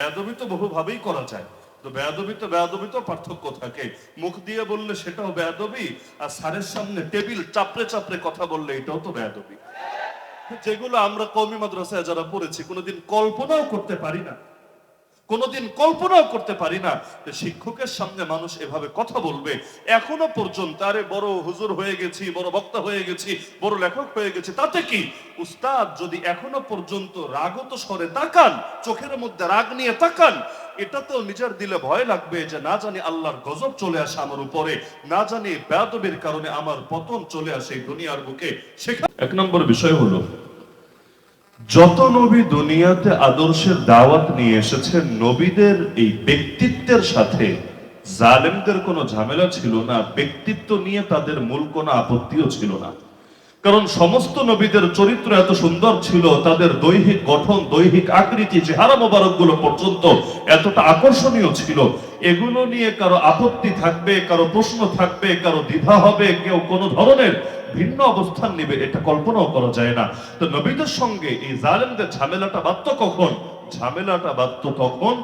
বেয়াদবি তো বহুভাবেই করা যায়। তো বেয়াদবি তো পার্থক্য থাকে। মুখ দিয়ে বললে সেটাও বেয়াদবি, আর স্যারের সামনে টেবিল চাপড়ে চাপড়ে কথা বললে এটাও তো বেয়াদবি। যেগুলো আমরা কওমি মাদ্রাসায় যারা পড়েছি কোনোদিন কল্পনাও করতে পারি না, কোনোদিন কল্পনাও করতে পারি না যে শিক্ষকের সামনে মানুষ এভাবে কথা বলবে। এখনো পর্যন্ত আরে বড় হুজুর হয়ে গেছি, বড় বক্তা হয়ে গেছি, বড় লেখক হয়ে গেছি, তাতে কি? উস্তাদ যদি এখনো পর্যন্ত রাগত স্বরে তাকান, চোখের মধ্যে রাগ নিয়ে তাকান, এটা তো নিজের দিলে ভয় লাগবে যে না জানি আল্লাহর গজব চলে আসে আমার উপরে, না জানি বেয়াদবির কারণে আমার পতন চলে আসে এই দুনিয়ার বুকে। সেখানে এক নম্বর বিষয় হলো, যত নবী দুনিয়াতে আদর্শের দাওয়াত নিয়ে এসেছেন, নবীদের এই ব্যক্তিত্বের সাথে জালেমদের কোনো ঝামেলা ছিল না, ব্যক্তিত্ব নিয়ে তাদের মূল কোনো আপত্তিও ছিল না। কারণ সমস্ত নবীদের চরিত্র এত সুন্দর ছিল, তাদের দৈহিক গঠন, দৈহিক আকৃতি, চেহারা মোবারক গুলো পর্যন্ত এতটা আকর্ষণীয় ছিল, এগুলো নিয়ে কারো আপত্তি থাকবে, কারো প্রশ্ন থাকবে, কারো দ্বিধা হবে, কেউ কোনো ধরনের ভিন্ন অবস্থান নেবে, এটা কল্পনাও করা যায় না। তো নবীদের সঙ্গে এই জালেমদের ঝামেলাটা বাধ্য কখন? ঝামেলাটা বাধ্য তখন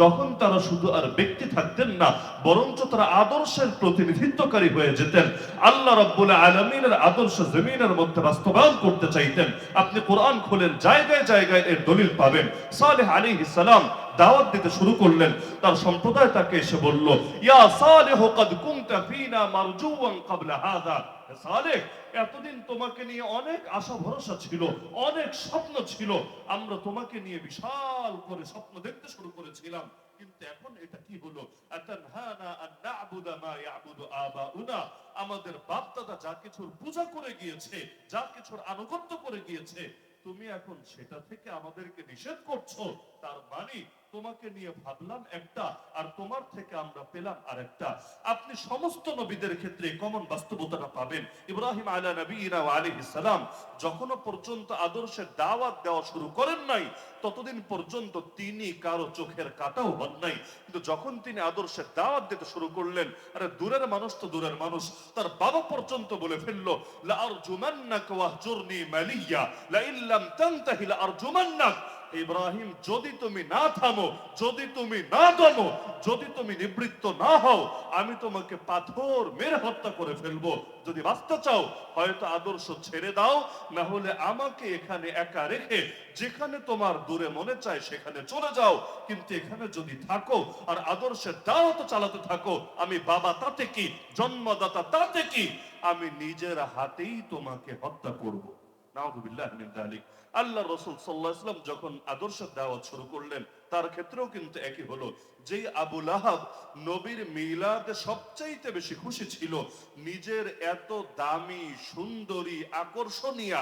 যখন তারা শুধু আর ব্যক্তি থাকতেন না, বরঞ্চ তারা আদর্শের প্রতিনিধিত্বকারী হয়ে যেতেন। আল্লাহ রাব্বুল আলামিনের আদর্শ জমিনের মধ্যে বাস্তবায়ন করতে চাইতেন। আপনি কোরআন খোলেন, জায়গায় জায়গায় এর দলিল পাবেন। সালেহ আলাইহিস সালাম দাওয়াত দিতে শুরু করলেন, তার সম্প্রদায় তাকে এসে বলল, ইয়া সালেহ কাদ কুনতা ফিনা মারজুওয়ান ক্বাবলা হাযা। সালেহ, এতদিন তোমাকে নিয়ে অনেক আশা ভরসা ছিল, অনেক স্বপ্ন ছিল, আমরা তোমাকে নিয়ে বিশাল করে স্বপ্ন দেখতে শুরু করেছিলাম, কিন্তু এখন এটা কি হলো? আতানহানা আন না'বুদা মা ইয়াবুদু আবাউনা, আমাদের বাপ দাদা যা কিছুর পূজা করে গিয়েছে, যা কিছুর আনুগত্য করে গিয়েছে, তুমি এখন সেটা থেকে আমাদেরকে নিষেধ করছো। তার মানে তোমাকে নিয়ে ভাবলাম একটা, আর তোমার থেকে আমরা পেলাম আরেকটা। আপনি সমস্ত নবীদের ক্ষেত্রে কমন বাস্তবতাটা পাবেন। ইব্রাহিম আলা নবিয়িনা ওয়া আলাইহিস সালাম যখনও পর্যন্ত আদর্শের দাওয়াত দেওয়া শুরু করেন নাই, ততদিন পর্যন্ত তিনি কারো চোখের কাটাও হন নাই। কিন্তু যখন তিনি আদর্শের দাওয়াত দিতে শুরু করলেন, আরে দূরের মানুষ তো দূরের মানুষ, তার বাবা পর্যন্ত বলে ফেললো, লা আরজুমান্নাকা ওয়াহজুরনি মালিয়া লা ইল্লাম তানতাহি লা আরজুমান্নাক। ইব্রাহিম, যদি তুমি না থামো, যদি তুমি না দমো, যদি তুমি নিবৃত্ত না হও, আমি তোমাকে পাথর মেরে হত্যা করে ফেলবো। যদি বাঁচতে চাও হয়তো আদর্শ ছেড়ে দাও, না হলে আমাকে এখানে একা রেখে যেখানে তোমার দূরে মনে চায় সেখানে চলে যাও, কিন্তু এখানে যদি থাকো আর আদর্শের দাওয়াত চালাতে থাকো, আমি বাবা তাতে কি, জন্মদাতা তাতে কি, আমি নিজের হাতেই তোমাকে হত্যা করব। নাউযুবিল্লাহ মিন যালিক। আল্লাহ রাসূল সাল্লাল্লাহু আলাইহি ওয়াসাল্লাম যখন আদর্শের দাওয়াত শুরু করলেন, তার ক্ষেত্রেও কিন্তু একই হলো। যেই আবু লাহাব নবীর মিলাদে সবচাইতে বেশি খুশি ছিল, নিজের এত দামি, সুন্দরী, আকর্ষণীয়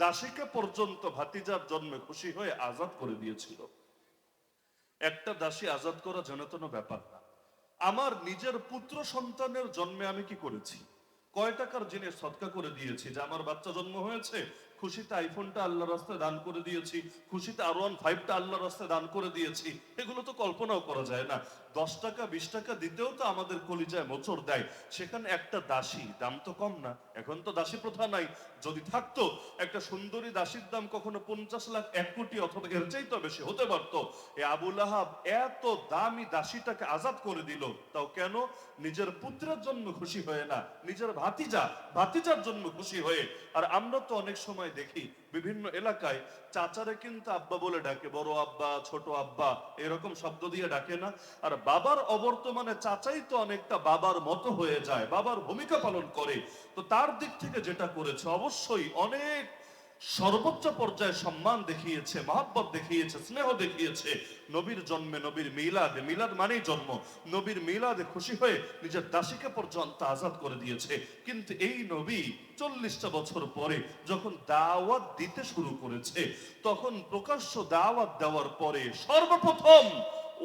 দাসীকে পর্যন্ত ভাতিজার জন্মে খুশি হয়ে আজাদ করে দিয়েছিল। একটা দাসী আজাদ করা জনতন ব্যাপার না। আমার নিজের পুত্র সন্তানের জন্মে আমি কি করেছি? কয় টাকার জিনিস সদকা করে দিয়েছি, যে আমার বাচ্চা জন্ম হয়েছে, খুশিতে আইফোনটা আল্লাহর রাস্তায় দান করে দিয়েছি, খুশিতে R15টা আল্লাহর রাস্তায় দান করে দিয়েছি। এগুলো তো কল্পনাও করা যায় না। 10 টাকা 20 টাকা দিতেও তো আমাদের কলিজায় মোচড় দেয়। সেখানে একটা দাসী, দাম তো কম না, এখন তো দাসী প্রথা নাই। যদি থাকতো, একটা সুন্দরী দাসীর দাম কখনো 50 লাখ, 1 কোটি অথবা এর চাইতে বেশি হতে পারতো। এই আবু লাহাব এত দামি দাসীটাকে আজাদ করে দিল, তাও কেন? নিজের পুত্রের জন্য খুশি হয়ে না, নিজের ভাতিজার জন্য খুশি হয়ে। আর আমরা তো অনেক সময় দেখি বিভিন্ন এলাকায় চাচারে কিন্তু আব্বা বলে ডাকে, বড় আব্বা, ছোট আব্বা, এরকম শব্দ দিয়ে ডাকে না? আর বাবার অবর্তমানে চাচাই তো অনেকটা বাবার মতো হয়ে যায়, বাবার ভূমিকা পালন করে। তো তার দিক থেকে যেটা করেছে অবশ্যই অনেক সর্বোচ্চ পর্যায়ে সম্মান দেখিয়েছে, মহব্বত দেখিয়েছে, স্নেহ দেখিয়েছে। নবীর জন্মে, নবীর মিলাদে, মিলাদ মানেই জন্ম, নবীর মিলাদে খুশি হয়ে নিজের দাসীকে পর্যন্ত আজাদ করে দিয়েছে। কিন্তু এই নবী 40টা বছর পরে যখন দাওয়াত দিতে শুরু করেছে, তখন প্রকাশ্য দাওয়াত দেওয়ার পরে সর্বপ্রথম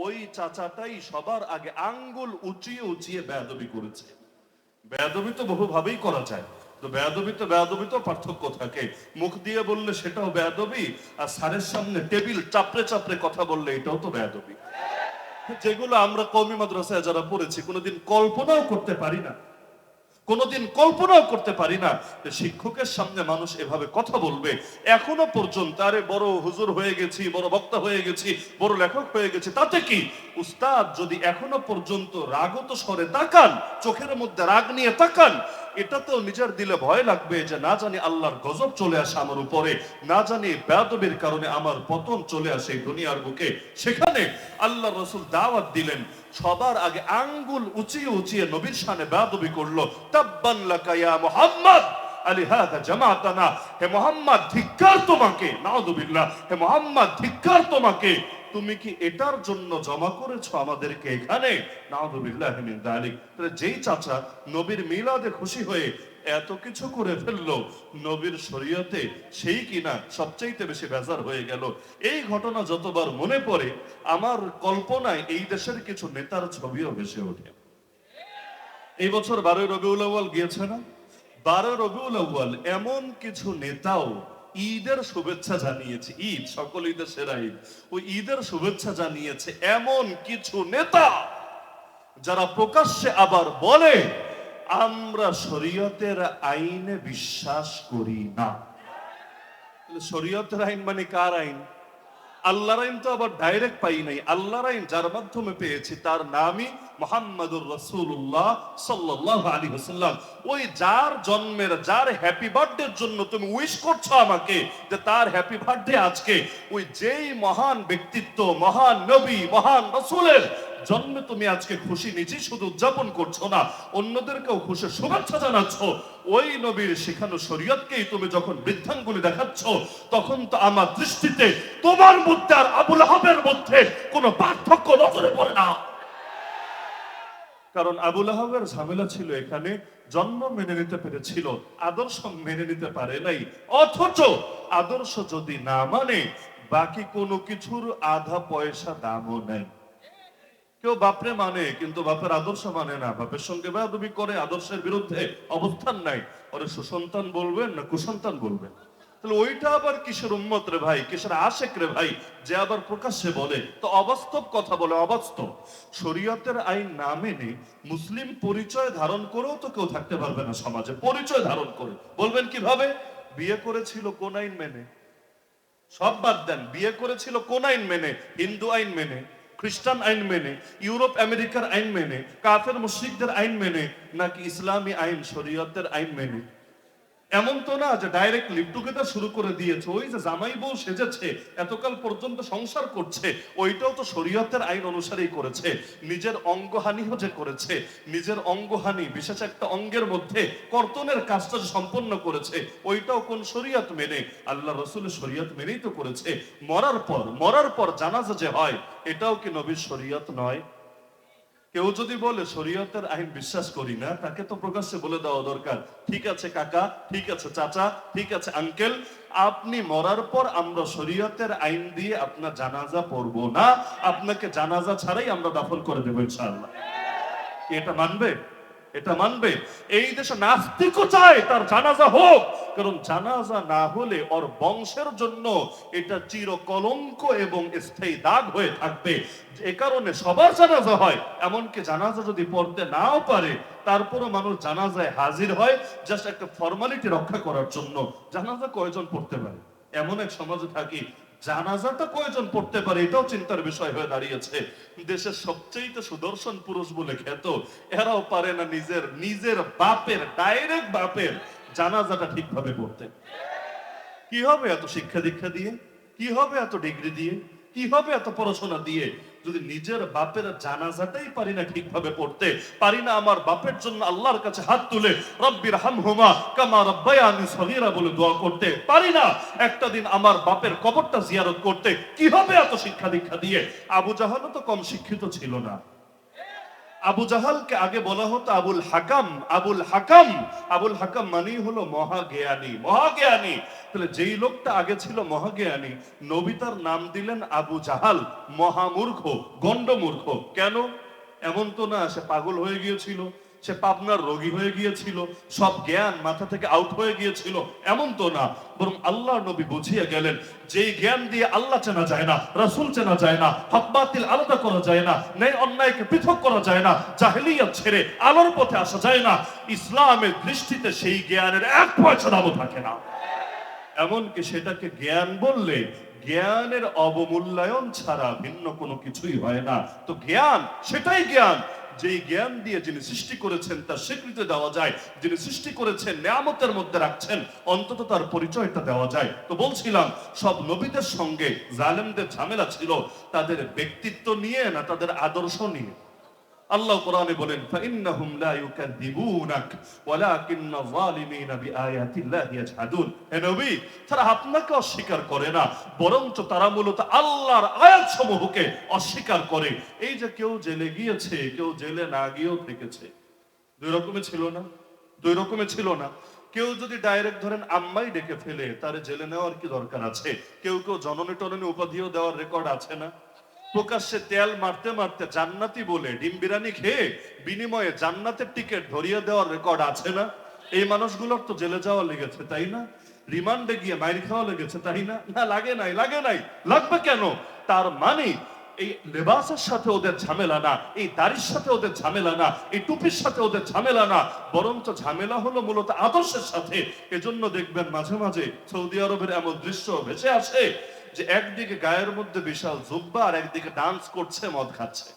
ওই চাচাটাই সবার আগে আঙ্গুল উঁচিয়ে উঁচিয়ে বেয়াদবি করেছে। বেয়াদবি তো বহুভাবেই করা যায়। তো বেয়াদবি তো পার্থক্য থাকে। মুখ দিয়ে বললে সেটাও বেয়াদবি, আর স্যারের সামনে টেবিল চাপড়ে চাপড়ে কথা বললে এটাও তো বেয়াদবি। যেগুলো আমরা কওমি মাদ্রাসায় যারা পড়েছি কোনোদিন কল্পনাও করতে পারি না, কোনোদিন কল্পনাও করতে পারি না যে শিক্ষকের সামনে মানুষ এভাবে কথা বলবে। এখনো পর্যন্ত আরে বড় হুজুর হয়ে গেছি, বড় বক্তা হয়ে গেছি, বড় লেখক হয়ে গেছি, তাতে কি? উস্তাদ যদি এখনো পর্যন্ত রাগত স্বরে তাকান, চোখের মধ্যে রাগ নিয়ে তাকান, এটা তো নিজের দিলে ভয় লাগবে যে না জানি আল্লাহর গজব চলে আসে আমার উপরে, না জানি বেয়াদবির কারণে আমার পতন চলে আসে এই দুনিয়ার বুকে। সেখানে আল্লাহ রাসূল দাওয়াত দিলেন, সবার আগে আঙ্গুল উঁচিয়ে উঁচিয়ে নবীর শানে বেয়াদবি করলো, তাব্বান লাকা ইয়া মুহাম্মদ আলিহাযা জামাতানা, হে মুহাম্মদ ধিক্কার তোমাকে, নাউযুবিল্লাহ, হে মুহাম্মদ ধিক্কার তোমাকে, তুমি কি এটার জন্য জমা করেছো আমাদেরকে এখানে? নাউযুবিল্লাহ মিন যালিক। তাহলে যেই চাচা নবীর মিলাদে খুশি হয়ে এত কিছু করে ফেললো, নবীর শরীয়তে সেই কিনা সবচাইতে বেশি বেজার হয়ে গেল। এই ঘটনা যতবার মনে পড়ে আমার কল্পনায় এই দেশের কিছু নেতার ছবিও ভেসে ওঠে। এই বছর 12 রবিউল আউয়াল গিয়েছে না? 12 রবিউল আউয়াল এমন কিছু নেতাও ঈদের শুভেচ্ছা জানিয়েছে, ঈদ সকল ঈদের সেরা ঈদ, ওই ঈদের শুভেচ্ছা জানিয়েছে এমন কিছু নেতা যারা প্রকাশ্যে আবার বলে আমরা শরীয়তের আইনে বিশ্বাস করি না। শরীয়তের আইন মানে কার আইন? আল্লাহর আইন তো আবার ডাইরেক্ট পাই নাই। আল্লাহর আইন যার মাধ্যমে পেয়েছি তার নামই মুহাম্মাদুর রাসূলুল্লাহ সাল্লাল্লাহু আলাইহি ওয়াসাল্লাম। ওই যার জন্মের, যার হ্যাপি বার্থডের জন্য তুমি উইশ করছো আমাকে যে তার হ্যাপি বার্থডে আজকে, ওই যেই মহান ব্যক্তিত্ব, মহান নবী, মহান রাসূলের জন্মে তুমি আজকে খুশি নিজেই শুধু উদযাপন করছো না, অন্যদেরকেও খুশি শুভেচ্ছা জানাচ্ছ। ওই নবীর শেখানো শরীয়তকেই তুমি যখন বৃদ্ধাঙ্গুলি দেখাচ্ছ, তখন তো আমার দৃষ্টিতে তোমার মধ্যে আর আবু লাহাবের মধ্যে কোনো পার্থক্য নজরে পড়ে না। কারণ আবু লাহাবের ঝামেলা ছিল এখানে, জন্ম মেনে নিতে পেরেছিল, আদর্শ মেনে নিতে পারে নাই। অথচ আদর্শ যদি না মানে বাকি কোনো কিছুর আধা পয়সা দামও নাই। কেউ বাপরে মানে কিন্তু বাপের আদর্শ মানে না, বাপের সঙ্গে বেয়াদবি করে, আদর্শের বিরুদ্ধে অবস্থান নাই, ওরে সুসন্তান বলবেন না কুসন্তান বলবেন? তাহলে ওইটা আবার কিসের উম্মত রে ভাই, কিসের আশেক রে ভাই, যে আবার প্রকাশ্যে বলে? তো অবাস্তব কথা বলে, অবাস্তব। শরীয়তের আইন না মেনে মুসলিম পরিচয় ধারণ করেও তো কেউ থাকতে পারবে না সমাজে। পরিচয় ধারণ করে বলবেন কিভাবে? বিয়ে করেছিল কোন আইন মেনে? সব বাদ দেন, বিয়ে করেছিল কোন আইন মেনে? হিন্দু আইন মেনে, খ্রিস্টান আইন মেনে, ইউরোপ আমেরিকার আইন মেনে, কাফের মুশরিকদের আইন মেনে, নাকি ইসলামী আইন শরীয়তের আইন মেনে? এমন তো না যে ডাইরেক্ট লিভ টুগেদার শুরু করে দিয়েছে। ওই যে জামাই বউ সেজেছে, এতকাল পর্যন্ত সংসার করছে, ওইটাও তো শরীয়তের আইন অনুসারেই করেছে। নিজের অঙ্গহানিও যে করেছে, নিজের অঙ্গহানি বিশেষ একটা অঙ্গের মধ্যে কর্তনের কাজটা সম্পন্ন করেছে, ওইটাও কোন শরীয়ত মেনে? আল্লাহ রাসূলের শরীয়ত মেনেই তো করেছে। মরার পর জানাজা যে হয়, এটাও কি নবীর শরীয়ত নয়? কেউ যদি বলে শরীয়তের আইন বিশ্বাস করি না, তাকে তো প্রকাশ্যে বলে দেওয়া দরকার, ঠিক আছে কাকা, ঠিক আছে চাচা, ঠিক আছে আঙ্কেল, আপনি মরার পর আমরা শরীয়তের আইন দিয়ে আপনার জানাজা পড়বো না, আপনাকে জানাজা ছাড়াই আমরা দাফন করে দেবো ইনশাআল্লাহ। এটা মানবে? এটা মানবে? এই দেশে নাস্তিকও চায় তার জানাজা হোক, কারণ জানাজা না হলে ওর বংশের জন্য এটা চির কলঙ্ক এবং স্থায়ী দাগ হয়ে থাকবে। এ কারণে সবার জানাজা হয়, এমনকি জানাজা যদি পড়তে নাও পারে তারপরও মানুষ জানাজায় হাজির হয় জাস্ট একটা ফর্মালিটি রক্ষা করার জন্য। জানাজা কয়জন পড়তে পারে? এমন এক সমাজে থাকি, জানাজাটা কয়জন পড়তে পারে এটাও চিন্তার বিষয় হয়ে দাঁড়িয়েছে। দেশের সবচেয়ে সুদর্শন পুরুষ বলে খ্যাত, এরাও পারে না নিজের বাপের, ডাইরেক্ট বাপের জানাজাটা ঠিকভাবে পড়তে। কি হবে এত শিক্ষা দীক্ষা দিয়ে? কি হবে এত ডিগ্রি দিয়ে? কি হবে এত পড়াশোনা দিয়ে যদি নিজের বাপের জানাজাটাই পারি না ঠিকভাবে পড়তে? পারি না আমার বাপের জন্য আল্লাহর কাছে হাত তুলে রব্বির হামহুমা কামা রাব্বায়ানি সগীরা বলে দোয়া করতে পারি না? একটা দিন আমার বাপের কবরটা জিয়ারত করতে কি হবে এত শিক্ষা দীক্ষা দিয়ে? আবু জাহালও তো কম শিক্ষিত ছিল না। আবু জাহালকে আগে বলা হতো আবুল হাকাম। আবুল হাকাম, আবুল হাকাম মানেই হলো মহাজ্ঞানী, মহাজ্ঞানী। তাহলে যেই লোকটা আগে ছিল মহাজ্ঞানী, নবী তার নাম দিলেন আবু জাহাল, মহামূর্খ, গন্ডমূর্খ। কেন? এমন তো না সে পাগল হয়ে গিয়েছিল, সে পাবনার রোগী হয়ে গিয়েছিল, সব জ্ঞান মাথা থেকে আউট হয়ে গিয়েছিল, এমন তো না। বরং আল্লাহর নবী বুঝিয়ে গেলেন, যেই জ্ঞান দিয়ে আল্লাহ চেনা যায় না, রাসূল চেনা যায় না, হক বাতিল আলাদা করা যায় না, ন্যায় অন্যায়কে পৃথক করা যায় না, জাহেলিয়াত ছেড়ে আলোর পথে আসা যায় না, ইসলামের দৃষ্টিতে সেই জ্ঞানের এক পয়সা দামও থাকে না। এমনকি সেটাকে জ্ঞান বললে জ্ঞানের অবমূল্যায়ন ছাড়া ভিন্ন কোনো কিছুই হয় না। তো জ্ঞান সেটাই জ্ঞান, যেই জ্ঞান দিয়ে যিনি সৃষ্টি করেছেন তার স্বীকৃতি দেওয়া যায়, যিনি সৃষ্টি করেছেন নেয়ামতের মধ্যে রাখছেন, অন্তত তার পরিচয়টা দেওয়া যায়। তো বলছিলাম, সব নবীদের সঙ্গে জালেমদের ঝামেলা ছিল তাদের ব্যক্তিত্ব নিয়ে না তাদের আদর্শ নিয়ে। আল্লাহ কোরআনে বলেন, ফাইন্নাহুম লা ইউকাযযিবুনাক ওয়ালাকিন্নায যালিমিনা বিআয়াতিল্লাহি ইয়াজহাদুন। হে নবী, তারা আপনাকে অস্বীকার করে না, বরঞ্চ তারা মূলত আল্লাহর আয়াতসমূহকে অস্বীকার করে। এই যে কেউ জেলে গিয়েছে, কেউ জেলে না গিয়েও থেকেছে, দুই রকমে ছিল না? দুই রকমে ছিল না? কেউ যদি ডাইরেক্ট ধরেন আম্মাই ডেকে ফেলে, তার জেলে নেওয়ার কি দরকার আছে? কেউ কেউ জননী টননী উপাধিও দেওয়ার রেকর্ড আছে না? প্রকাশ্যে তেল মারতে মারতে জান্নাতি বলে ডিম বিরিয়ানি খেয়ে বিনিময়ে জান্নাতের টিকিট ধরিয়ে দেওয়ার রেকর্ড আছে না? এই মানুষগুলোর তো জেলে যাওয়া লেগেছে, তাই না? রিমান্ডে গিয়ে মাইর খাওয়া লেগেছে, তাই না? না, লাগে নাই। লাগে নাই, লাগবে কেন? তার মানে এই লেবাসের সাথে ওদের ঝামেলা না, এই দাড়ির সাথে ওদের ঝামেলা না, এই টুপির সাথে ওদের ঝামেলা না, বরঞ্চ ঝামেলা হলো মূলত আদর্শের সাথে। এজন্য দেখবেন মাঝে মাঝে সৌদি আরবের এমন দৃশ্য ভেসে আসে যে একদিকে গায়ের মধ্যে বিশাল জুব্বা আর একদিকে ডান্স করছে, মদ খাচ্ছে।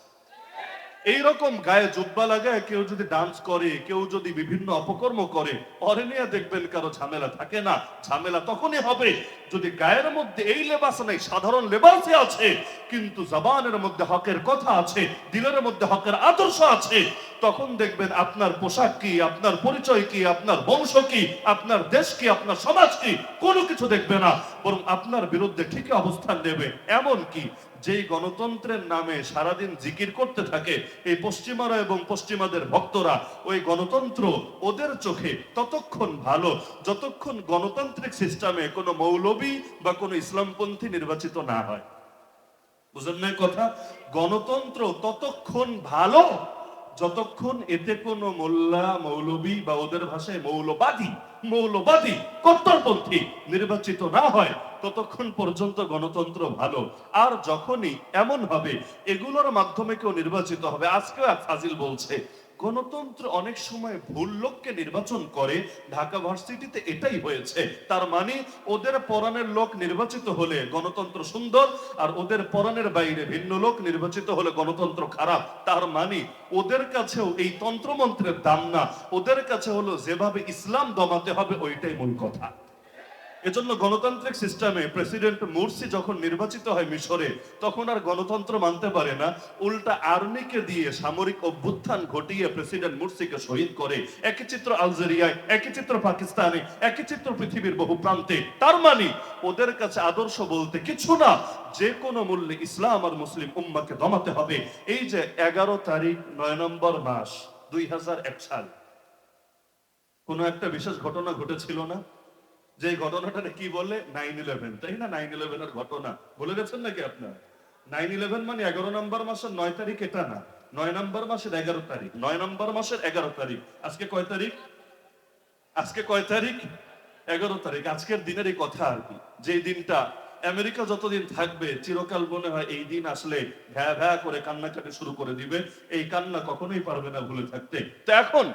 এইরকম গায়ে জুব্বা লাগায় কেউ যদি ডান্স করে, কেউ যদি বিভিন্ন অপকর্ম করে, পরে নিয়ে দেখবেন কারো ঝামেলা থাকে না। ঝামেলা তখনই হবে যদি গায়ের মধ্যে এই লেবাস নেই, সাধারণ লেবাসে আছে, কিন্তু জবানের মধ্যে হকের কথা আছে, দিলের মধ্যে হকের আদর্শ আছে। তখন দেখবেন আপনার পোশাক কি, আপনার পরিচয় কি, আপনার বংশ কি, আপনার দেশ কি, আপনার সমাজ কি, কোনো কিছু দেখবে না, বরং আপনার বিরুদ্ধে ঠিকই অবস্থান নেবে। এমন কি, যেই গণতন্ত্রের নামে সারাদিন জিকির করতে থাকে এই পশ্চিমারা এবং পশ্চিমাদের ভক্তরা, ওই গণতন্ত্র ওদের চোখে ততক্ষণ ভালো যতক্ষণ গণতান্ত্রিক সিস্টেমে কোনো মৌলবী বা কোনো ইসলামপন্থী নির্বাচিত না হয়। বুঝেন না কথা? গণতন্ত্র ততক্ষণ ভালো যতক্ষণ এতে কোনো মোল্লা মৌলবী বা ওদের ভাষায় মৌলবাদী কট্টরপন্থী নির্বাচিত না হয়, ততক্ষণ পর্যন্ত গণতন্ত্র ভালো। আর যখনই এমন হবে এগুলোর মাধ্যমে কেউ নির্বাচিত হবে, আজকেও এক ফাজিল বলছে গণতন্ত্র অনেক সময় ভুল লোককে নির্বাচন করে, ঢাকা ভার্সিটিতে এটাই হয়েছে। তার মানে ওদের পরাণের লোক নির্বাচিত হলে গণতন্ত্র সুন্দর, আর ওদের পরাণের বাইরে ভিন্ন লোক নির্বাচিত হলে গণতন্ত্র খারাপ। তার মানে ওদের কাছেও এই তন্ত্রমন্ত্রের দাম না, ওদের কাছে হলো যেভাবে ইসলাম দমাতে হবে ওইটাই মূল কথা। এজন্য গণতান্ত্রিক সিস্টেমে প্রেসিডেন্ট মুরসি যখন নির্বাচিত হয় মিশরে, তখন আর গণতন্ত্র মানতে পারে না, উল্টা আর্মিকে দিয়ে সামরিক অভ্যুত্থান ঘটিয়ে প্রেসিডেন্ট মুরসিকে শহীদ করে। একই চিত্র আলজেরিয়ায়, একই চিত্র পাকিস্তানে, একই চিত্র পৃথিবীর বহু প্রান্তে। তার মানে ওদের কাছে আদর্শ বলতে কিছু না, যে কোনো মূল্যে ইসলাম আর মুসলিম উম্মাকে দমাতে হবে। এই যে 11 তারিখ 9 নম্বর মাস 2001 সাল, কোন একটা বিশেষ ঘটনা ঘটেছিল না? যে ঘটনাটা কি বলে 9/11, তাই না? 9/11 এর ঘটনা বলে গেছেন নাকি আপনার? 9/11 মানে 11 নম্বর মাসের 9 তারিখ, এটা না, 9 নম্বর মাসের 11 তারিখ। 9 নম্বর মাসের 11 তারিখ। আজকে কয় তারিখ? আজকে কয় তারিখ? 11 তারিখ। আজকের দিনের এই কথা আর কি, যে দিনটা আমেরিকা যতদিন থাকবে চিরকাল মনে হয় এই দিন আসলে ভ্যা ভ্যা করে কান্নাকাটি শুরু করে দিবে, এই কান্না কখনোই পারবে না ভুলে থাকতে। তো এখন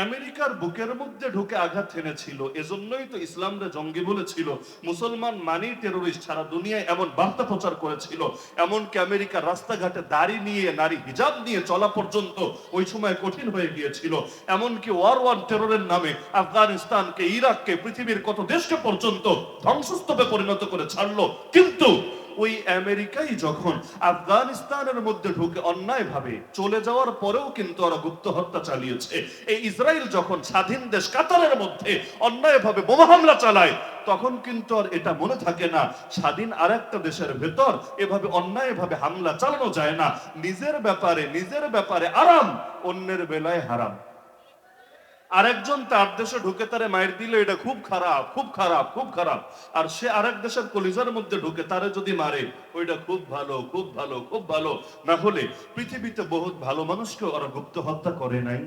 আমেরিকার বুকের মধ্যে ঢুকে আঘাত এনেছিল, এজন্যই তো ইসলামরে জঙ্গি বলেছিল, মুসলমান মানি টেরোরিস্ট, সারা দুনিয়ায় এমন বার্তা প্রচার করেছিল। এমনকি আমেরিকার রাস্তাঘাটে দাড়ি নিয়ে, নারী হিজাব নিয়ে চলা পর্যন্ত ওই সময় কঠিন হয়ে গিয়েছিল। এমনকি ওয়ার ওয়ান টেররের নামে আফগানিস্তানকে, ইরাককে, পৃথিবীর কত দেশকে পর্যন্ত ধ্বংসস্তূপে পরিণত করে ছাড়লো। কিন্তু ওই আমেরিকাই যখন আফগানিস্তানের মধ্যে ঢুকে অন্যায় ভাবে চলে যাওয়ার পরেও কিন্তু ওরা গুপ্ত হত্যা চালিয়েছে। এই ইসরায়েল যখন স্বাধীন দেশ কাতারের মধ্যে অন্যায় ভাবে বোমা হামলা চালায়, তখন কিন্তু আর এটা মনে থাকে না স্বাধীন আরেকটা দেশের ভেতর এভাবে অন্যায় ভাবে হামলা চালানো যায় না। নিজের ব্যাপারে আরাম, অন্যের বেলায় হারাম। আরেকজন তার দেশে ঢুকে তারে মাইর দিলে এটা খুব খারাপ, খুব খারাপ, খুব খারাপ। আর সে আরেক দেশের কলিজার মধ্যে ঢুকে তারে যদি মারে, ওইটা খুব ভালো, খুব ভালো, খুব ভালো। না হলে পৃথিবীতে বহুত ভালো মানুষকে ওরা গুপ্ত হত্যা করে নাই?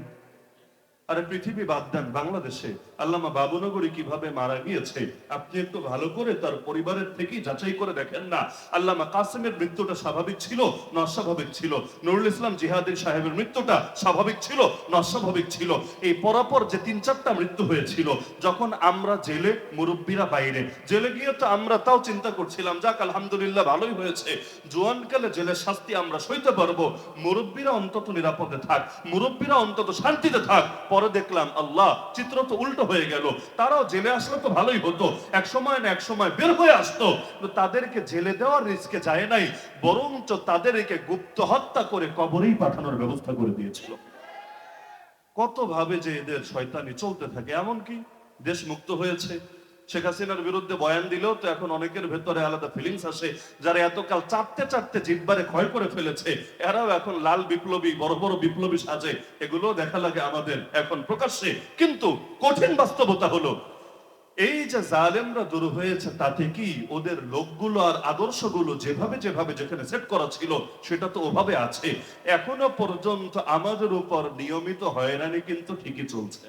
আরে পৃথিবী বাদ দেন, বাংলাদেশে আল্লামা বাবুনগরী কিভাবে মারা গিয়েছে আপনি একটু ভালো করে তার পরিবারের থেকেই যাচাই করে দেখেন না। আল্লামা কাসেমের মৃত্যুটা স্বাভাবিক ছিল না অস্বাভাবিক ছিল? নুরুল ইসলাম জিহাদি সাহেবের মৃত্যুটা স্বাভাবিক ছিল না অস্বাভাবিক ছিল? এই পরাপর যে 3-4টা মৃত্যু হয়েছিল, যখন আমরা জেলে, মুরব্বীরা বাইরে, জেলে গিয়ে তো আমরা তাও চিন্তা করছিলাম যাক আলহামদুলিল্লাহ ভালোই হয়েছে, জোয়ানকালে জেলের শাস্তি আমরা সইতে পারবো, মুরব্বীরা অন্তত নিরাপদে থাক, মুরব্বীরা অন্তত শান্তিতে থাক। পরে দেখলাম আল্লাহ, চিত্র তো উল্টো হয়ে গেল। তারাও জেলে আসলে তো ভালোই হতো, এক সময় না এক সময় বের হয়ে আসতো, কিন্তু তাদেরকে জেলে দেওয়ার রিস্কে যায় নাই, বরঞ্চ তাদেরকে গুপ্ত হত্যা করে কবরেই পাঠানোর ব্যবস্থা করে দিয়েছিল। কত ভাবে যে এদের শয়তানি চলতে থাকে। এমনকি দেশ মুক্ত হয়েছে, শেখ হাসিনার বিরুদ্ধে বয়ান দিলেও তো এখন অনেকের ভেতরে আলাদা ফিলিংস আসে। যারা এতকাল চাটতে চাটতে জিব্বারে ক্ষয় করে ফেলেছে, এরাও এখন লাল বিপ্লবী, বড় বড় বিপ্লবী সাজে। এগুলো দেখা লাগে আমাদের এখন প্রকাশ্যে। কিন্তু কঠিন বাস্তবতা হলো, এই যে জালেমরা দূর হয়েছে, তাতে কি ওদের লোকগুলো আর আদর্শগুলো যেভাবে যেভাবে যেখানে সেট করা ছিল সেটা তো ওভাবে আছে। এখনো পর্যন্ত আমাদের উপর নিয়মিত হয়রানি কিন্তু ঠিকই চলছে।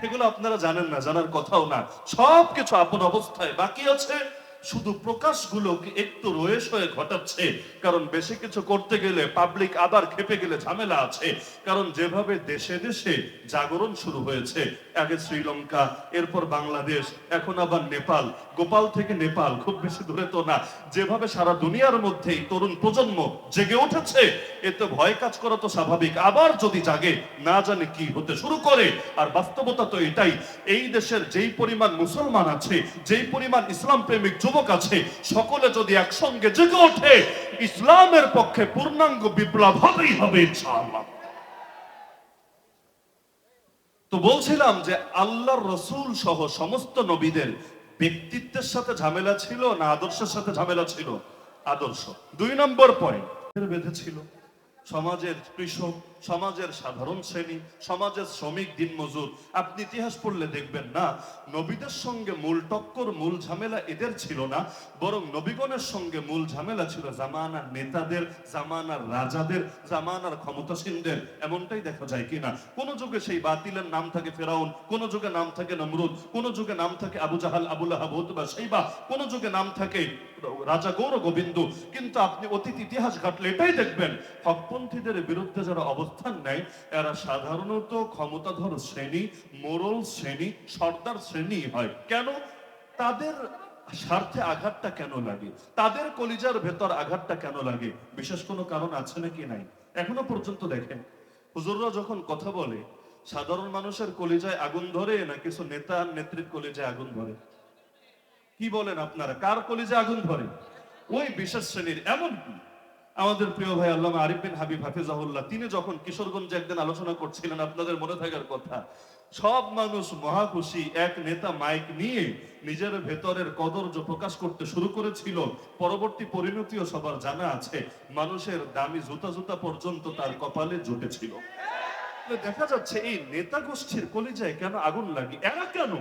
এগুলো আপনারা জানেন না, জানার কথাও না। সবকিছু আপন অবস্থায় বাকি আছে, শুধু প্রকাশগুলোকে একটু রয়েস হয়ে ঘটাচ্ছে। কারণ বেশি কিছু করতে গেলে পাবলিক আবার খেপে গেলে ঝামেলা আছে। কারণ যেভাবে দেশে দেশে জাগরণ শুরু হয়েছে, আগে শ্রীলঙ্কা, এরপর বাংলাদেশ, এখন আবার নেপাল, গোপাল থেকে নেপাল, খুব বেশি দূরে তো না, যেভাবে সারা দুনিয়ার মধ্যেই তরুণ প্রজন্ম জেগে উঠেছে, এতে ভয় কাজ করা তো স্বাভাবিক। আবার যদি জাগে, না জানে কি হতে শুরু করে। আর বাস্তবতা তো এটাই, এই দেশের যেই পরিমাণ মুসলমান আছে, যেই পরিমাণ ইসলাম প্রেমিক যুবক আছে, সকলে যদি একসঙ্গে জেগে ওঠে, ইসলামের পক্ষে পূর্ণাঙ্গ বিপ্লব হবেই হবে ইনশাআল্লাহ। তো বলছিলাম যে আল্লাহর রসুল সহ সমস্ত নবীদের ব্যক্তিত্বের সাথে ঝামেলা ছিল না আদর্শের সাথে ঝামেলা ছিল? আদর্শ। 2 নম্বর পয়েন্ট বেঁধেছিল সমাজের কৃষক, সমাজের সাধারণ শ্রেণী, সমাজের শ্রমিক, দিনমজুর। আপনি ইতিহাস পড়লে দেখবেন না, নবীদের সঙ্গে মূল টক্কর, মূল ঝামেলা এদের ছিল না, বরং নবীগণের সঙ্গে মূল ঝামেলা ছিল জামানার নেতাদের, জামানার রাজাদের, জামানার ক্ষমতাসীনদের। এমনটাই দেখা যায় কিনা? কোন যুগে সেই বাতিলের নাম থাকে ফেরাউন, কোন যুগে নাম থাকে নমরুদ, কোন যুগে নাম থাকে আবু জাহাল, আবু লাহাব, উতবা, শাইবা, কোন যুগে নাম থাকে রাজা গৌর গোবিন্দ। কিন্তু আপনি অতীত ইতিহাস ঘাটলে এটাই দেখবেন, হকপন্থীদের বিরুদ্ধে যারা অবস্থান নেয় এরা সাধারণত ক্ষমতাধর শ্রেণী, মোরল শ্রেণী, সর্দার শ্রেণী হয়। কেন? তাদের স্বার্থে আঘাতটা কেন লাগে, তাদের কলিজার ভেতর আঘাতটা কেন লাগে? বিশেষ কোনো কারণ আছে নাকি? নাই। এখনো পর্যন্ত দেখেন, হুজুররা যখন কথা বলে, সাধারণ মানুষের কলিজায় আগুন ধরে না কিছু নেতা নেত্রীর কলিজায় আগুন ধরে? কি বলেন আপনারা, কার কলিজায় আগুন ধরে? ওই বিশেষ শ্রেণীর। এমন কি আমাদের প্রিয় ভাই আল্লামা আরিফ বিন হাবিব হাফিজাহুল্লাহ, তিনি যখন কিশোরগঞ্জে একদিন আলোচনা করছিলেন, আপনাদের মনে থাকার কথা, সব মানুষ মহা খুশি, এক নেতা মাইক নিয়ে নিজের ভেতরের কদর্য প্রকাশ করতে শুরু করেছিল। পরবর্তী পরিণতিও সবার জানা আছে, মানুষের দামি জুতা জুতা পর্যন্ত তার কপালে জুটেছিল। দেখা যাচ্ছে এই নেতা গোষ্ঠীর কলিজায় কেন আগুন লাগে? এরা কেন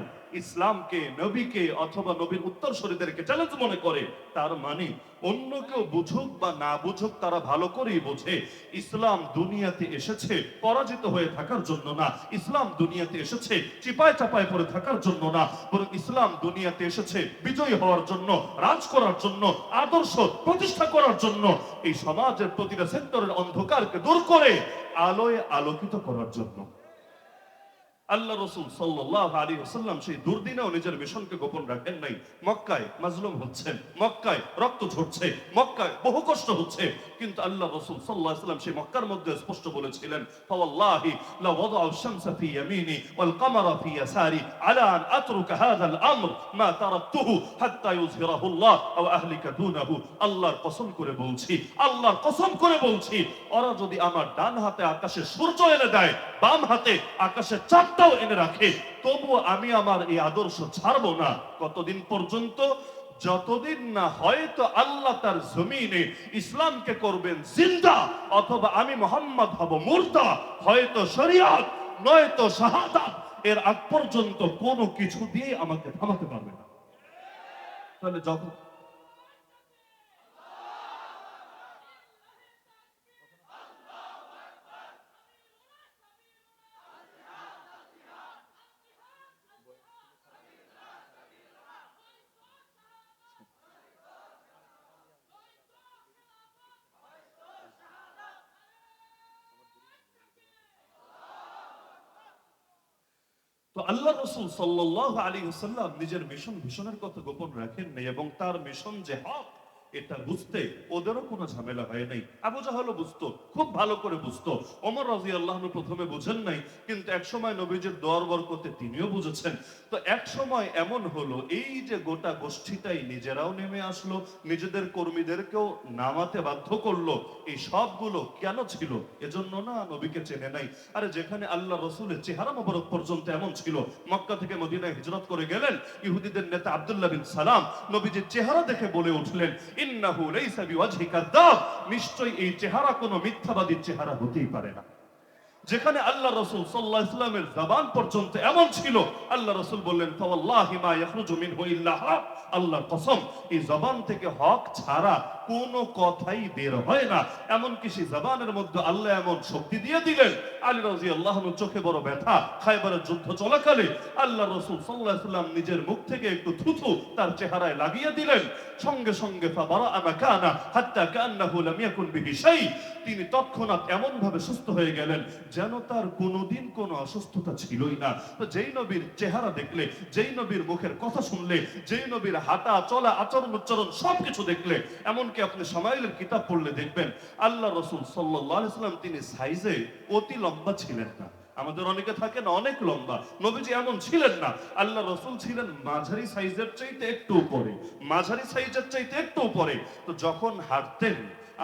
ইসলামকে, নবীকে অথবা নবীর উত্তরসূরিদেরকে চ্যালেঞ্জ মনে করে? তার মানে অন্য কেউ বুঝুক বা না বুঝুক, তারা ভালো করেই বোঝে ইসলাম দুনিয়াতে এসেছে পরাজিত হয়ে থাকার জন্য না, ইসলাম দুনিয়াতে এসেছে চিপায় চাপায় পড়ে থাকার জন্য না, বরং ইসলাম দুনিয়াতে এসেছে বিজয়ী হওয়ার জন্য, রাজ করার জন্য, আদর্শ প্রতিষ্ঠা করার জন্য, এই সমাজের প্রতিটা সেক্টরের অন্ধকারকে দূর করে আলোয় আলোকিত করার জন্য। আল্লাহ রসুল সাল্লাল্লাহু আলাইহি ওয়াসাল্লাম সেই দুর্দিনেও নিজের মিশনকে গোপন রাখেন নাই। মক্কায় মাজলুম হচ্ছেন, মক্কায় রক্ত ঝরছে, মক্কায় বহু কষ্ট হচ্ছে, কিন্তু আল্লাহ রসুল সাল্লাল্লাহু আলাইহি ওয়াসাল্লাম সেই মক্কার মধ্যে স্পষ্ট বলেছিলেন, ফাওয়াল্লাহি লা ওয়াদা'ু আশ-শামসা ফি ইয়ামিনি ওয়াল কামারা ফি ইয়াসারি আলা আন আতরুকা হাযাল আমর মা তারাকতুহু হাত্তা ইউযহিরাহু আল্লাহ আও আহলিকা দুনাহু। আল্লাহর কসম করে বলছি, আল্লাহর কসম করে বলছি, ওরা যদি আমার ডান হাতে আকাশে সূর্য এনে দেয়, বাম হাতে আকাশে চাঁদটাও এনে রাখে, তবুও আমি আমার এই আদর্শ ছাড়বো না। কতদিন পর্যন্ত? যতদিন না হয়তো আল্লাহ তার জমিনে ইসলামকে করবেন জিন্দা, অথবা আমি মুহাম্মদ হব মুর্দা, হয়তো শরিয়ত নয়তো শাহাদাত। এর আগ পর্যন্ত কোনো কিছু দিয়ে আমাকে থামাতে পারবে না। তাহলে যখন তো আল্লাহ রাসূল সাল্লাল্লাহু আলাইহি ওয়াসাল্লাম নিজের মিশনের কথা গোপন রাখেন নাই, এবং তার মিশন যে হক এটা বুঝতে ওদেরও কোনো ঝামেলা হয় নাই। আবু জাহলও বুঝতো, খুব ভালো করে বুঝতো। ওমর রাদিয়াল্লাহু আনহু প্রথমে বুঝেন নাই, কিন্তু এক সময় নবীজির দোয়ার বরকতে তিনিও বুঝেছেন। তো এক সময় এমন হলো, এই যে গোটা গোষ্ঠীটাই নিজেরাও নেমে আসলো, নিজেদের কর্মীদেরকেও নামাতে বাধ্য করলো। এই সবগুলো কেন ছিল? এজন্য না নবীকে চেনে নাই। আরে যেখানে আল্লাহ রসুলের চেহারা মোবারক পর্যন্ত এমন ছিল, মক্কা থেকে মদিনায় হিজরত করে গেলেন, ইহুদিদের নেতা আব্দুল্লাহ বিন সালাম নবীজির চেহারা দেখে বলে উঠলেন, ইন্নাহু লাইসা বিওয়াজহি কাযাব, নিশ্চয়ই এই চেহারা কোনো মিথ্যাবাদীর চেহারা হতেই পারে না। যেখানে আল্লাহ রাসূল সাল্লাল্লাহু আলাইহি ওয়াসাল্লামের জবান পর্যন্ত এমন ছিল, আল্লাহ রাসূল বললেন, ফাওয়াল্লাহি মা ইয়াখরুজু মিনহু ইল্লা হক, আল্লাহর কসম এই জবান থেকে হক ছাড়া কোনো কথাই বের হয় না। এমনকি সেই জবানের মধ্যে আল্লাহ এমন শক্তি দিয়ে দিলেন, আলী রাদিয়াল্লাহু আনহু চোখে বড় ব্যথা, খায়বারের যুদ্ধ চলাকালে আল্লাহ রাসূল সাল্লাল্লাহু আলাইহি ওয়াসাল্লাম নিজের মুখ থেকে একটু থুথু তার চেহারায় লাগিয়ে দিলেন, সঙ্গে সঙ্গে ফাবারা মাকানা হাত্তা কান্নাহু লাম ইয়াকুন বিহি শাই, তিনি তৎক্ষণাৎ এমন ভাবে সুস্থ হয়ে গেলেন যেন তার কোনোদিন কোনো অসুস্থতা ছিলই না। তো যেই নবীর চেহারা দেখলে, যেই নবীর মুখের কথা শুনলে, যেই নবীর হাঁটা চলা আচরণ উচ্চারণ সবকিছু দেখলে, এমনকি আপনি শামাইলের কিতাব পড়লে দেখবেন আল্লাহ রাসূল সাল্লাল্লাহু আলাইহি ওয়াসাল্লাম তিনি সাইজে অতি লম্বা ছিলেন না। আমাদের অনেকে থাকে না অনেক লম্বা, নবীজি এমন ছিলেন না। আল্লাহ রাসূল ছিলেন মাঝারি সাইজের চাইতে একটু উপরে, মাঝারি সাইজের চাইতে একটু উপরে। তো যখন হাঁটতেন,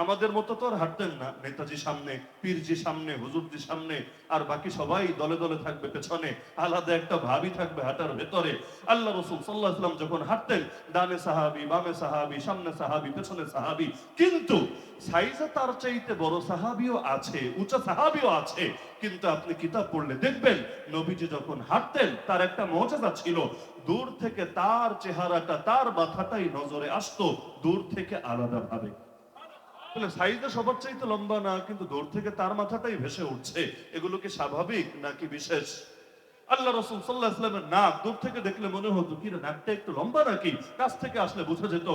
আমাদের মতো তো আর হাঁটতেন না, নেতাজি সামনে, পীরজি সামনে, হুজুরজি সামনে, আর বাকি সবাই দলে দলে থাকবে পেছনে, আলাদা একটা ভাবি থাকবে হাঁটার ভেতরে। আল্লাহ রাসূল সাল্লাল্লাহু আলাইহি ওয়াসাল্লাম যখন হাঁটতেন, ডানে সাহাবী, বামে সাহাবী, সামনে সাহাবী, পেছনে সাহাবী, কিন্তু সাইজে তার চাইতে বড় সাহাবীও আছে, উঁচা সাহাবীও আছে। কিন্তু আপনি কিতাব পড়লে দেখবেন নবীজি যখন হাঁটতেন তার একটা মুজিজা ছিল, দূর থেকে তার চেহারাটা, তার মাথাটাই নজরে আসতো দূর থেকে আলাদা ভাবে। সাইজে সবার চাইতে লম্বা না, কিন্তু দূর থেকে তার মাথাটাই ভেসে উঠছে। এগুলো কি স্বাভাবিক নাকি বিশেষ? আল্লাহ রাসূল সাল্লাল্লাহু আলাইহি ওয়াসাল্লামের নাক দূর থেকে দেখলে মনে হতো কি নাকটা একটু লম্বা নাকি, কাছ থেকে আসলে বোঝা যেত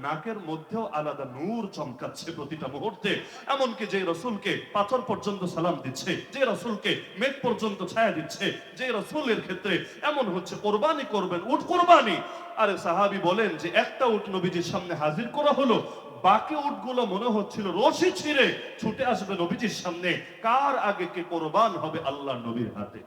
নাকের মধ্যেও আলাদা নূর চমকাচ্ছে প্রতিটা মুহূর্তে। এমনকি যে রাসূলকে পাথর পর্যন্ত সালাম দিচ্ছে, যে রাসূলকে মেঘ পর্যন্ত ছায়া দিচ্ছে, যে রাসূলের ক্ষেত্রে এমন হচ্ছে কোরবানি করবেন, উট কোরবানি। আরে সাহাবী বলেন যে একটা উট নবীজির সামনে হাজির করা হলো, বাকি উটগুলো মনে হচ্ছিল রশি ছিঁড়ে ছুটে আসবে নবীজির সামনে, কার আগে কে কোরবান হবে আল্লাহর নবীর হাতে।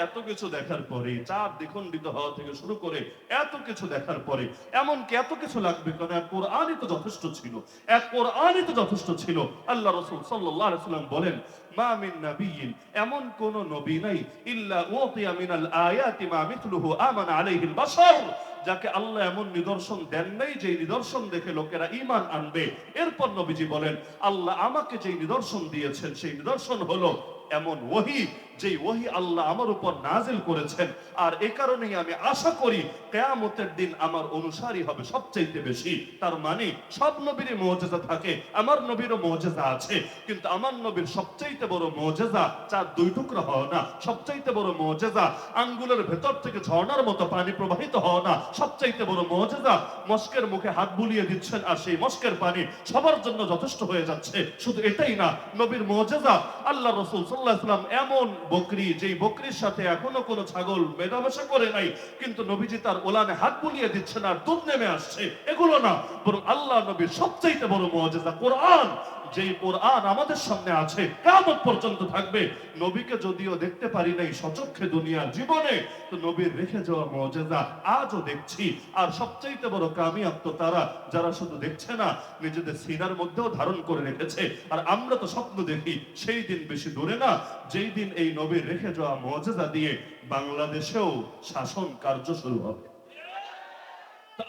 এত কিছু দেখার পরে, চার দ্বিখণ্ডিত হওয়া থেকে শুরু করে এত কিছু দেখার পরে, এমনকি এত কিছু লাগবে কেন, এক কোরআনই তো যথেষ্ট ছিল, এক কোরআনই তো যথেষ্ট ছিল। আল্লাহ রাসূল সাল্লাল্লাহু আলাইহি ওয়াসাল্লাম বলেন, মা মিন নাবিয়্যিন, এমন কোন নবী নাই, ইল্লা উতিয়া মিনাল আয়াতি মা মিথলুহু আমানা আলাইহিল বাশার, যাকে আল্লাহ এমন নিদর্শন দেন নাই যে নিদর্শন দেখে লোকেরা ঈমান আনবে। এরপর নবীজি বলেন, আল্লাহ আমাকে যে নিদর্শন দিয়েছেন সেই নিদর্শন হলো এমন ওহী, যেই ওহী আল্লাহ আমার উপর নাজিল করেছেন, আর এ কারণেই আমি আশা করি কিয়ামতের দিন আমার অনুসারী হবে সবচাইতে বেশি। তার মানে সব নবীরই মুজিজা থাকে, আমার নবীরও মুজিজা আছে, কিন্তু আমার নবীর সবচাইতে বড় মুজিজা চার দুই টুকরা হওয়া না, সবচাইতে বড় মুজিজা আঙ্গুলের ভেতর থেকে ঝর্ণার মতো পানি প্রবাহিত হওয়া না, সবচাইতে বড় মুজিজা মস্কের মুখে হাত বুলিয়ে দিচ্ছেন আর সেই মস্কের পানি সবার জন্য যথেষ্ট হয়ে যাচ্ছে। শুধু এটাই না, নবীর মুজিজা আল্লাহ রাসূল সাল্লাল্লাহু আলাইহি ওয়াসাল্লাম এমন বকরি, যেই বকরির সাথে এখনো কোনো ছাগল মেলামেশা করে নাই, কিন্তু নবীজি তার ওলানে হাত বুলিয়ে দিচ্ছেন আর দুধ নেমে আসছে। এগুলো না, বরং আল্লাহ নবীর সবচাইতে বড় মুজিজা কোরআন, যেই কোরআন আমাদের সামনে আছে, কিয়ামত পর্যন্ত থাকবে। নবীকে যদিও দেখতে পারি নাই সচক্ষে দুনিয়ার জীবনে, তো নবীর রেখে যাওয়া মুজিজা আজও দেখছি। আর সবচাইতে বড় কামিয়াব তো তারা যারা শুধু দেখছে না, নিজেদের সিনার মধ্যেও ধারণ করে রেখেছে। আর আমরা তো স্বপ্ন দেখি, সেই দিন বেশি দূরে না যেই দিন এই নবীর রেখে যাওয়া মুজিজা দিয়ে বাংলাদেশেও শাসন কার্য শুরু হবে।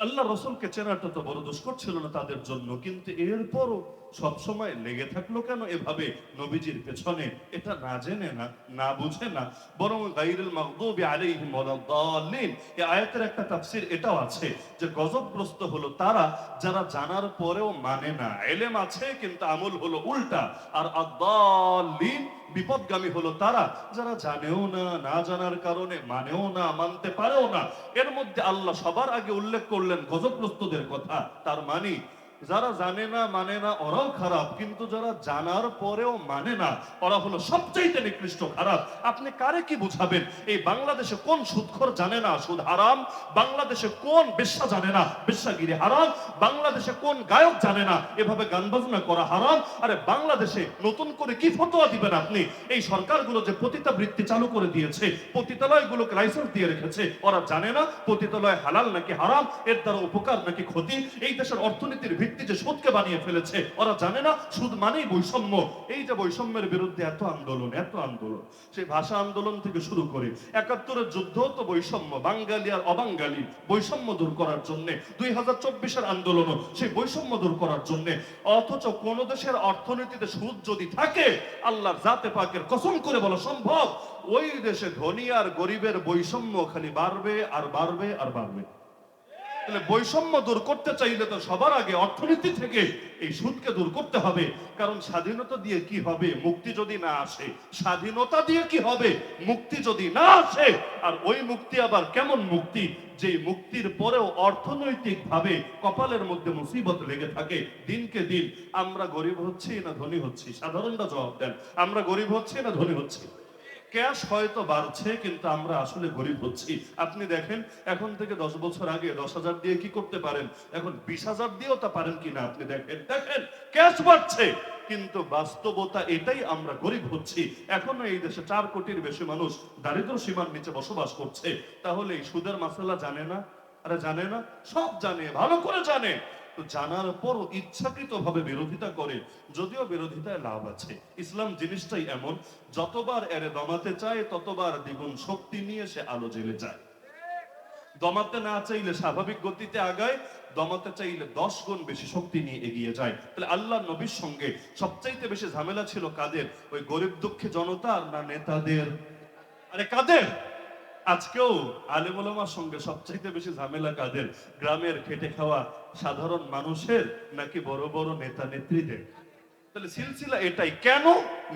আল্লাহ রসুলকে চেনাটা তো বড় দুষ্কর ছিল না তাদের জন্য, কিন্তু এরপরও সবসময় লেগে থাকলো কেন এভাবে নবীজির পেছনে? এটা না জেনে না, না বুঝে না, বরং গায়রুল মাগদুবি আলাইহিম ওয়ালাদ-দাল্লিন, এই আয়াতের একটা তাফসীর এটাও আছে যে গজবগ্রস্ত হলো তারা যারা জানার পরেও মানে না, ইলম আছে কিন্তু আমল হলো উল্টা। আর আদ-দাল্লিন, বিপদগামী হলো তারা যারা জানেও না, না জানার কারণে মানেও না, মানতে পারেও না। এর মধ্যে আল্লাহ সবার আগে উল্লেখ করলেন গজবগ্রস্তদের কথা। তার মানে যারা জানে না মানে না ওরাও খারাপ, কিন্তু যারা জানার পরেও মানে না ওরা হলো সবচাইতে নিকৃষ্ট খারাপ। আপনি কারে কি বুঝাবেন? এই বাংলাদেশে কোন সুদখোর জানে না সুদ হারাম? বাংলাদেশে কোন বেশ্যা জানে না বেশ্যাগিরি হারাম? বাংলাদেশে কোন গায়ক জানে না এভাবে গান বাজনা করা হারাম? আরে বাংলাদেশে নতুন করে কি ফতোয়া দিবেন আপনি? এই সরকারগুলো যে পতিতাবৃত্তি চালু করে দিয়েছে, পতিতালয়গুলোকে লাইসেন্স দিয়ে রেখেছে, ওরা জানে না পতিতালয় হালাল নাকি হারাম, এর দ্বারা উপকার নাকি ক্ষতি? এই দেশের অর্থনীতির ভিত্তি যে সুদকে বানিয়ে ফেলেছে, ওরা জানে না সুদ মানেই বৈষম্য। এই যে বৈষম্যের বিরুদ্ধে এত আন্দোলন, এত আন্দোলন, সেই ভাষা আন্দোলন থেকে শুরু করে ৭১-এর যুদ্ধ তো বৈষম্য, বাঙালি আর অবাঙালি বৈষম্য দূর করার জন্য, ২০২৪-এর আন্দোলনও সেই বৈষম্য দূর করার জন্য। অথচ কোন দেশের অর্থনীতিতে সুদ যদি থাকে, আল্লাহর জাতে পাকের কসম করে বলা সম্ভব, ওই দেশে ধনী আর গরিবের বৈষম্য খালি বাড়বে আর বাড়বে আর বাড়বে। তাহলে বৈষম্য দূর করতে চাইলে তো সবার আগে অর্থনীতি থেকে এই সুদকে দূর করতে হবে। কারণ স্বাধীনতা দিয়ে কি হবে মুক্তি যদি না আসে? স্বাধীনতা দিয়ে কি হবে মুক্তি যদি না আসে? আর ওই মুক্তি আবার কেমন মুক্তি, যে মুক্তির পরেও অর্থনৈতিক ভাবে কপালের মধ্যে মুসিবত লেগে থাকে দিনকে দিন। আমরা গরিব হচ্ছি না ধনী হচ্ছি? সাধারণরা জবাব দেন, আমরা গরিব হচ্ছি না ধনী হচ্ছি? ক্যাশ হয়তো বাড়ছে, কিন্তু আমরা আসলে গরিব হচ্ছি। আপনি দেখেন, এখন থেকে 10 বছর আগে 10,000 দিয়ে কি করতে পারেন, এখন 20,000 দিয়েও তা পারেন কিনা আপনি দেখেন। দেখেন ক্যাশ বাড়ছে, কিন্তু বাস্তবতা এটাই, আমরা গরিব হচ্ছি। এখনো এই দেশে 4 কোটির বেশি মানুষ দারিদ্র সীমার নিচে বসবাস করছে। তাহলে এই সুদের মাসালা জানে না? আরে জানে না, সব জানে, ভালো করে জানে। তো জানার পরও ইচ্ছাকৃত ভাবে বিরোধিতা করে, যদিও বিরোধিতায় লাভ আছে। ইসলাম জিনিসটাই এমন, যতবার এরে দমাতে চায় ততবার দ্বিগুণ শক্তি নিয়ে সে আলো জ্বেলে যায়। দমাতে না চাইলে স্বাভাবিক গতিতে আগায়, দমাতে চাইলে 10 গুণ বেশি শক্তি নিয়ে এগিয়ে যায়। তাহলে আল্লাহ নবীর সঙ্গে সবচাইতে বেশি ঝামেলা ছিল কাদের? ওই গরিব দুঃখী জনতার না নেতাদের? আরে কাদের? আজকেও আলেম ওলামার সঙ্গে সবচাইতে বেশি ঝামেলা কাদের? গ্রামের খেটে খাওয়া সাধারণ মানুষের নাকি বড় বড় নেতা নেত্রীদের? তাহলে সিলসিলা এটাই। কেন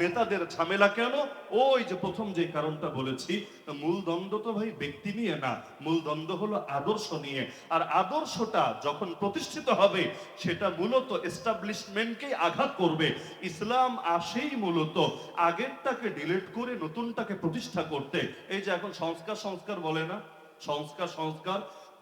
নেতাদের ঝামেলা? কেন? ওই যে প্রথম যে কারণটা বলেছি, মূল দ্বন্দ্ব তো ভাই ব্যক্তি নিয়ে না, মূল দ্বন্দ্ব হলো আদর্শ নিয়ে। আর আদর্শটা যখন প্রতিষ্ঠিত হবে, সেটা মূলত এস্টাবলিশমেন্টকেই আঘাত করবে। ইসলাম আসেই মূলত আগেরটাকে ডিলিট করে নতুনটাকে প্রতিষ্ঠা করতে। এই যে এখন সংস্কার সংস্কার বলে না, সংস্কার সংস্কার,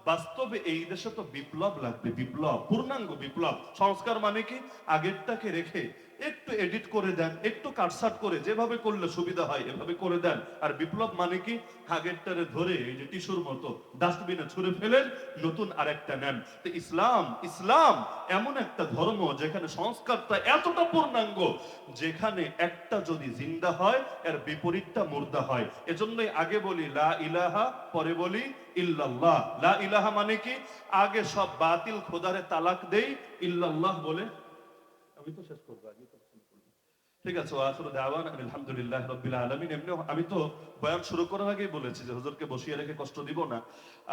বাস্তবে এই দেশে তো বিপ্লব লাগবে, বিপ্লব, পূর্ণাঙ্গ বিপ্লব। সংস্কার মানে কি? আগেরটাকে রেখে একটু এডিট করে দেন, একটু কাটসাট করে যেভাবে করলে সুবিধা হয় এভাবে করে দেন। আর বিপ্লব মানে কি? আগেরটারে ধরে এই যে টিস্যুর মতো ডাস্টবিনে ছুঁড়ে ফেলেন, নতুন আরেকটা নেন। তো ইসলাম, ইসলাম এমন একটা ধর্ম যেখানে সংস্কারটা এতটা পূর্ণাঙ্গ, যেখানে একটা যদি জিন্দা হয় এর বিপরীতটা মুর্দা হয়। এজন্যই আগে বলি লা ইলাহা, পরে বলি ইল্লাল্লাহ। লা ইলাহা মানে কি? আগে সব বাতিল খোদারে তালাক দেই, ইল্লাল্লাহ বলে আমি তো শেষ করবো, আমি তো ঠিক আছে। আখিরু দাওয়ানা আলহামদুলিল্লাহ রাব্বিল আলামিন। এমনি আমি তো বয়ান শুরু করার আগেই বলেছি যে হুজুরকে বসিয়ে রেখে কষ্ট দিব না।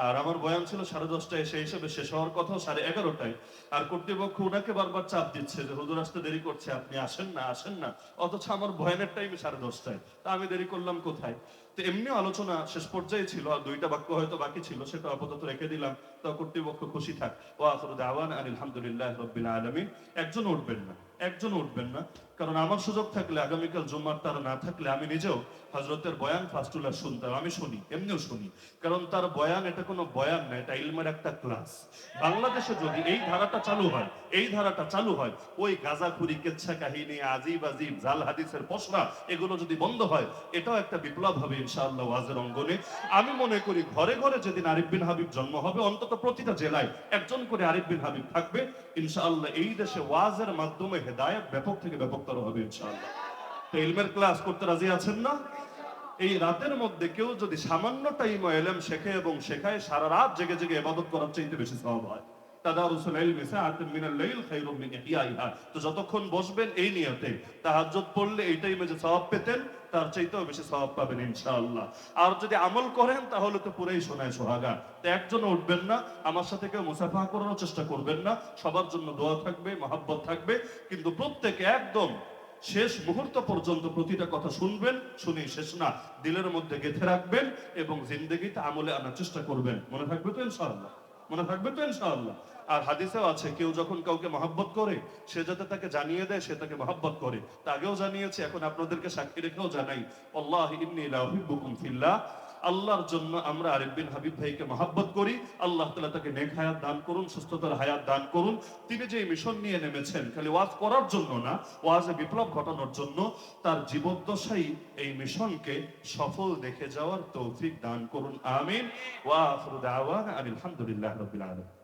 আর আমার বয়ান ছিল 10:30টায়, সেই হিসেবে শেষ হওয়ার কথা 11:30টায়। আর কর্তৃপক্ষ উনাকে বারবার চাপ দিচ্ছে যে হুজুর আসতে দেরি করছে, আপনি আসেন না আসেন না, অথচ আমার বয়ানের টাইম 10:30টায়। তা আমি দেরি করলাম কোথায়? তো এমনি আলোচনা শেষ পর্যায়ে ছিল, আর 2টা বাক্য হয়তো বাকি ছিল, সেটা আপাতত রেখে দিলাম। তো কর্তৃপক্ষ খুশি থাক। ওয়া আখিরু দাওয়ানা আলহামদুলিল্লাহ রাব্বিল আলামিন। একজন উঠবেন না, একজন উঠবেন না, কারণ আমার সুযোগ থাকলে আগামীকাল জুম্মার তারা না থাকলে আমি নিজেও হযরতের বয়ান ফাস্টুলা শুনতাম। আমি শুনি, এমনিও শুনি, কারণ তার বয়ান এটা কোনো বয়ান না, এটা ইলমের একটা ক্লাস। বাংলাদেশে যদি এই ধারাটা চালু হয়, এই ধারাটা চালু হয়, ওই গাজাখুরি, কেচ্ছা কাহিনী, আজিব আজিব জাল হাদিসের পসরা, এগুলো যদি বন্ধ হয়, এটাও একটা বিপ্লব হবে ইনশাআল্লাহ ওয়াজের অঙ্গনে। আমি মনে করি ঘরে ঘরে যেদিন আরিফ বিন হাবিব জন্ম হবে, অন্তত প্রতিটা জেলায় একজন করে আরিফ বিন হাবিব থাকবে ইনশাআল্লাহ। এই দেশে ওয়াজের মাধ্যমে হেদায়েত ব্যাপক থেকে ব্যাপকতর হবে ইনশাআল্লাহ। তো ইলমের ক্লাস করতে রাজি আছেন না? এই রাতের মধ্যে কেউ যদি সামান্য টাইম ইলম শেখে এবং শেখায়, সারা রাত জেগে জেগে ইবাদত করার চাইতে বেশি সওয়াব হয়। তাদারুসুল ইলমি সাআতুম মিনাল লাইল খায়রুম মিন ইহইয়াহা। তো যতক্ষণ বসবেন এই নিয়তে, তাহাজ্জুদ পড়লে এই টাইমে যে সওয়াব পেতেন তার চাইতেও বেশি সওয়াব পাবেন ইনশাআল্লাহ। আর যদি আমল করেন তাহলে তো পুরাই সোনায় সোহাগা। তো একজনও উঠবেন না, আমার সাথে কেউ মুসাফাহা করার চেষ্টা করবেন না। সবার জন্য দোয়া থাকবে, মহব্বত থাকবে, কিন্তু প্রত্যেকে একদম শেষ মুহূর্ত পর্যন্ত প্রতিটা কথা শুনবেন, শুনি শেষ না, দিলের মধ্যে গেঁথে রাখবেন এবং জিন্দেগিতে আমলে আনার চেষ্টা করবেন। মনে থাকবে তো ইনশাআল্লাহ? মনে থাকবে তো ইনশাআল্লাহ। আর হাদিসেও আছে কেউ যখন কাউকে মহাব্বত করে সে যাতে তাকে জানিয়ে দেয় সে তাকে মহাব্বত করে। তা আগেও জানিয়েছি, এখন আপনাদেরকে সাক্ষী রেখেও জানাই, আল্লাহি ইন্নী লা উহিব্বুকুম ফিল্লাহ। আল্লাহর জন্য আমরা আরিফ বিন হাবিব ভাইকে মহাব্বত করি। আল্লাহ তাআলা তাকে নেক হায়াত দান করুন, সুস্থতার হায়াত দান করুন। তিনি যে মিশন নিয়ে নেমেছেন খালি ওয়াজ করার জন্য না, ওয়াজে বিপ্লব ঘটানোর জন্য, তার জীবদ্দশাই এই মিশনকে সফল দেখে যাওয়ার তৌফিক দান করুন, আমিন। ওয়া আখিরু দাওয়ানা আলহামদুলিল্লাহি রাব্বিল আলামিন।